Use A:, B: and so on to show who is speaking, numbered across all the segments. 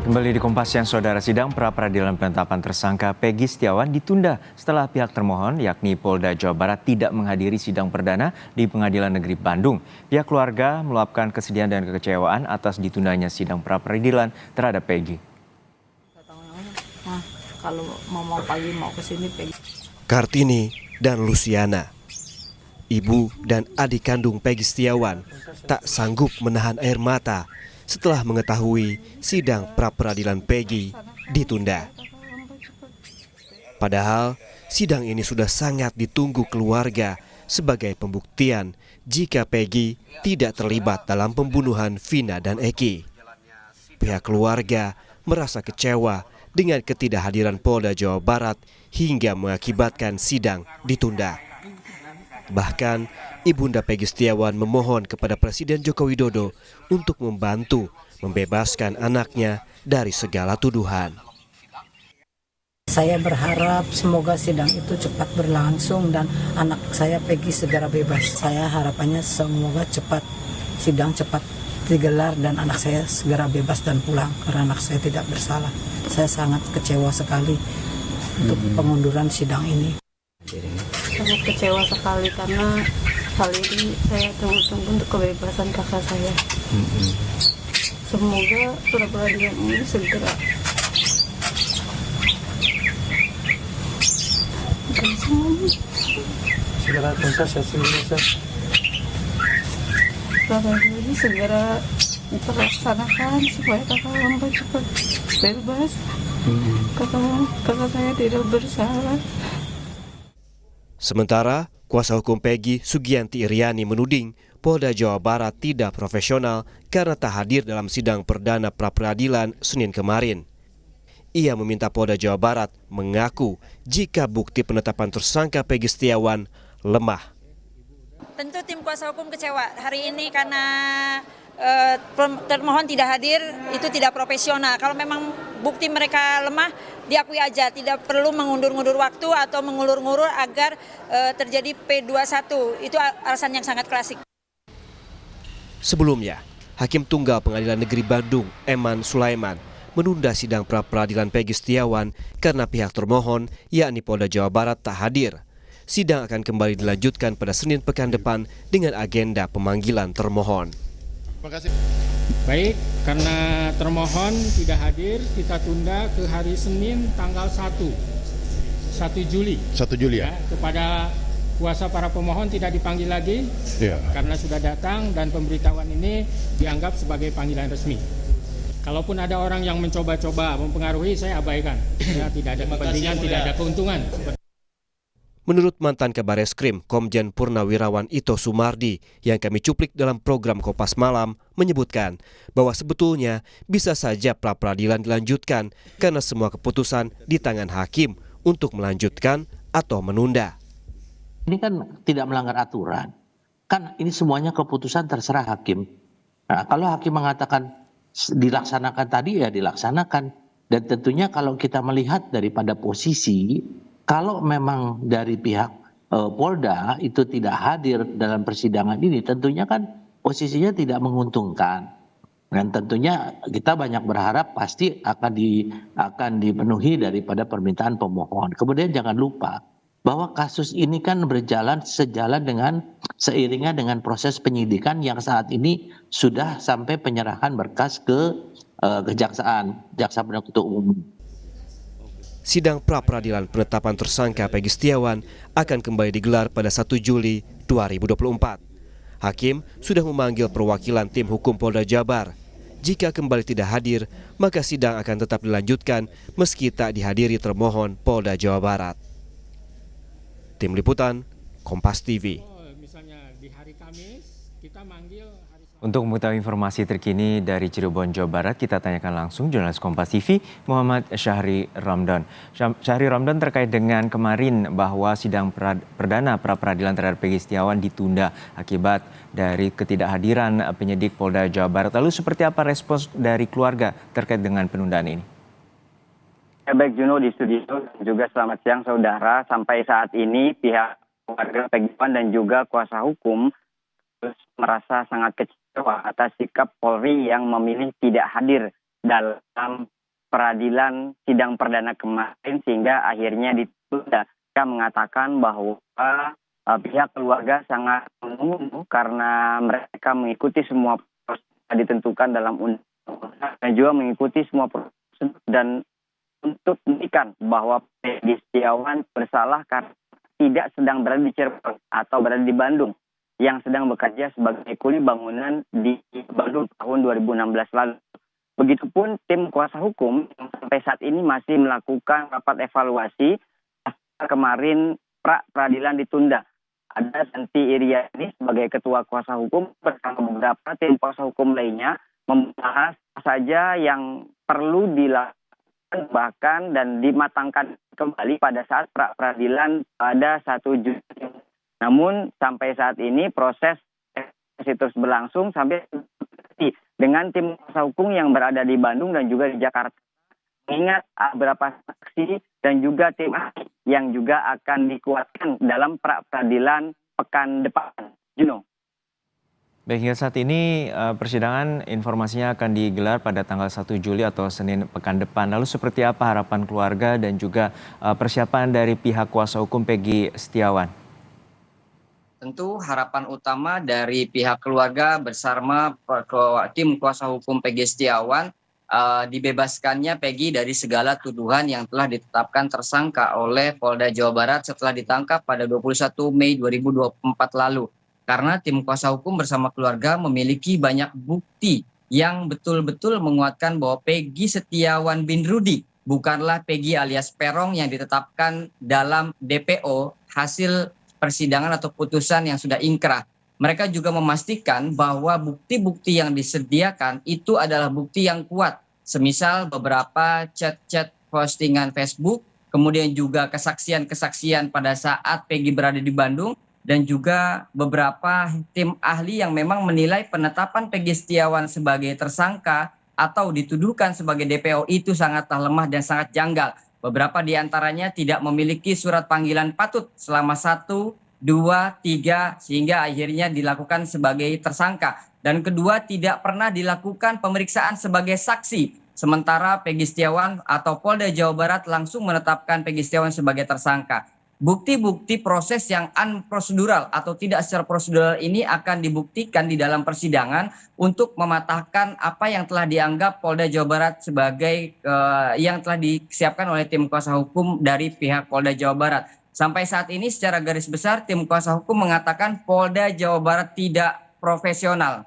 A: Kembali di Kompas Siang, Saudara. Sidang pra-peradilan penetapan tersangka Peggy Setiawan ditunda setelah pihak termohon yakni Polda Jawa Barat tidak menghadiri sidang perdana di Pengadilan Negeri Bandung. Pihak keluarga meluapkan kesedihan dan kekecewaan atas ditundanya sidang pra-peradilan terhadap Peggy.
B: Kalau mau pagi mau ke sini Peggy.
C: Kartini dan Luciana, ibu dan adik kandung Peggy Setiawan, tak sanggup menahan air mata setelah mengetahui sidang pra-peradilan Peggy ditunda. Padahal sidang ini sudah sangat ditunggu keluarga sebagai pembuktian jika Peggy tidak terlibat dalam pembunuhan Vina dan Eki. Pihak keluarga merasa kecewa dengan ketidakhadiran Polda Jawa Barat hingga mengakibatkan sidang ditunda. Bahkan, Ibunda Peggy Setiawan memohon kepada Presiden Joko Widodo untuk membantu membebaskan anaknya dari segala tuduhan.
B: Saya berharap semoga sidang itu cepat berlangsung dan anak saya Peggy segera bebas. Saya harapannya semoga sidang cepat digelar dan anak saya segera bebas dan pulang karena anak saya tidak bersalah. Saya sangat kecewa sekali untuk pengunduran sidang ini.
D: Sangat kecewa sekali karena hal ini saya tunggu-tunggu untuk kebebasan kakak saya. Semoga pra-peradilan ini segera
E: tuntas hasilnya.
D: pra-peradilan ini segera terlaksanakan supaya kakak hamba cepat bebas. Kakak saya tidak bersalah.
C: Sementara, kuasa hukum Peggy, Sugianti Iriani, menuding Polda Jawa Barat tidak profesional karena tak hadir dalam sidang perdana pra-peradilan Senin kemarin. Ia meminta Polda Jawa Barat mengaku jika bukti penetapan tersangka Peggy Setiawan lemah.
F: Tentu tim kuasa hukum kecewa hari ini karena termohon tidak hadir, itu tidak profesional. Kalau memang bukti mereka lemah, diakui aja, tidak perlu mengundur-undur waktu atau mengulur-ngulur agar terjadi P21. Itu alasan yang sangat klasik.
C: Sebelumnya, Hakim Tunggal Pengadilan Negeri Bandung, Eman Sulaiman, menunda sidang pra-peradilan Peggy Setiawan karena pihak termohon, yakni Polda Jawa Barat, tak hadir. Sidang akan kembali dilanjutkan pada Senin pekan depan dengan agenda pemanggilan termohon.
E: Baik, karena termohon tidak hadir, kita tunda ke hari Senin tanggal 1 Juli.
G: 1 Juli ya?
E: Kepada kuasa para pemohon tidak dipanggil lagi karena sudah datang dan pemberitahuan ini dianggap sebagai panggilan resmi. Kalaupun ada orang yang mencoba-coba mempengaruhi, saya abaikan. Ya, tidak ada kepentingan, tidak ada keuntungan.
C: Menurut mantan Kabareskrim Komjen Purnawirawan Ito Sumardi yang kami cuplik dalam program Kompas Malam, menyebutkan bahwa sebetulnya bisa saja pra-peradilan dilanjutkan karena semua keputusan di tangan hakim untuk melanjutkan atau menunda.
H: Ini kan tidak melanggar aturan. Kan ini semuanya keputusan terserah hakim. Nah, kalau hakim mengatakan dilaksanakan tadi ya dilaksanakan. Dan tentunya kalau kita melihat daripada posisi, kalau memang dari pihak Polda itu tidak hadir dalam persidangan ini, tentunya kan posisinya tidak menguntungkan. Dan tentunya kita banyak berharap pasti akan dipenuhi daripada permintaan pemohon. Kemudian jangan lupa bahwa kasus ini kan berjalan seiringan dengan proses penyidikan yang saat ini sudah sampai penyerahan berkas ke kejaksaan, jaksa penuntut umum.
C: Sidang pra-peradilan penetapan tersangka Peggy Setiawan akan kembali digelar pada 1 Juli 2024. Hakim sudah memanggil perwakilan tim hukum Polda Jabar. Jika kembali tidak hadir, maka sidang akan tetap dilanjutkan meski tak dihadiri termohon Polda Jawa Barat. Tim Liputan, Kompas TV.
E: Misalnya di hari Kamis, kita manggil
A: Untuk mengetahui informasi terkini dari Cirebon, Jawa Barat, kita tanyakan langsung jurnalis Kompas TV Muhammad Syahri Ramdan. Syahri Ramdan, terkait dengan kemarin bahwa sidang perdana pra-peradilan terhadap Peggy Setiawan ditunda akibat dari ketidakhadiran penyidik Polda Jawa Barat. Lalu seperti apa respons dari keluarga terkait dengan penundaan ini?
I: Baik Juno di studio, juga selamat siang saudara. Sampai saat ini pihak keluarga Peggy Setiawan dan juga kuasa hukum merasa sangat kecewa atas sikap Polri yang memilih tidak hadir dalam peradilan sidang perdana kemarin sehingga akhirnya ditunda. Mereka mengatakan bahwa pihak keluarga sangat menunggu karena mereka mengikuti semua proses yang ditentukan dalam undang-undang dan juga mengikuti semua proses dan untuk membuktikan bahwa Peggy Setiawan bersalah karena tidak sedang berada di Cirebon atau berada di Bandung, yang sedang bekerja sebagai kuli bangunan di Bandung tahun 2016 lalu. Begitupun tim kuasa hukum yang sampai saat ini masih melakukan rapat evaluasi kemarin pra-peradilan ditunda. Ada Santi Iriani sebagai ketua kuasa hukum bersama beberapa tim kuasa hukum lainnya membahas apa saja yang perlu dilakukan bahkan dan dimatangkan kembali pada saat pra-peradilan pada 1 Juni. Namun sampai saat ini proses masih terus berlangsung sampai dengan tim kuasa hukum yang berada di Bandung dan juga di Jakarta. Mengingat beberapa saksi dan juga tim ahli yang juga akan dikuatkan dalam pra-peradilan pekan depan. Juno.
A: Baik, hingga saat ini persidangan informasinya akan digelar pada tanggal 1 Juli atau Senin pekan depan. Lalu seperti apa harapan keluarga dan juga persiapan dari pihak kuasa hukum Peggy Setiawan?
G: Tentu harapan utama dari pihak keluarga bersama tim kuasa hukum Peggy Setiawan dibebaskannya Peggy dari segala tuduhan yang telah ditetapkan tersangka oleh Polda Jawa Barat setelah ditangkap pada 21 Mei 2024 lalu. Karena tim kuasa hukum bersama keluarga memiliki banyak bukti yang betul-betul menguatkan bahwa Peggy Setiawan bin Rudi bukanlah Peggy alias Perong yang ditetapkan dalam DPO hasil persidangan atau putusan yang sudah ingkrah. Mereka juga memastikan bahwa bukti-bukti yang disediakan itu adalah bukti yang kuat. Semisal beberapa chat-chat postingan Facebook, kemudian juga kesaksian-kesaksian pada saat Peggy berada di Bandung, dan juga beberapa tim ahli yang memang menilai penetapan Peggy Setiawan sebagai tersangka atau dituduhkan sebagai DPO itu sangatlah lemah dan sangat janggal. Beberapa di antaranya tidak memiliki surat panggilan patut selama 1, 2, 3 sehingga akhirnya dilakukan sebagai tersangka. Dan kedua, tidak pernah dilakukan pemeriksaan sebagai saksi. Sementara Peggy Setiawan atau Polda Jawa Barat langsung menetapkan Peggy Setiawan sebagai tersangka. Bukti-bukti proses yang unprosedural atau tidak secara prosedural ini akan dibuktikan di dalam persidangan untuk mematahkan apa yang telah dianggap Polda Jawa Barat sebagai yang telah disiapkan oleh tim kuasa hukum dari pihak Polda Jawa Barat. Sampai saat ini secara garis besar tim kuasa hukum mengatakan Polda Jawa Barat tidak profesional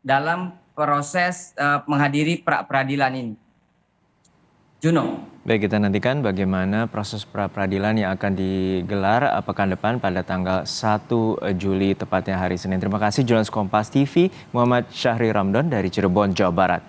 G: dalam proses menghadiri pra-peradilan ini. Juno.
A: Baik, kita nantikan bagaimana proses pra-peradilan yang akan digelar pekan depan pada tanggal 1 Juli tepatnya hari Senin. Terima kasih jurnalis Kompas TV Muhammad Syahri Ramdan dari Cirebon, Jawa Barat.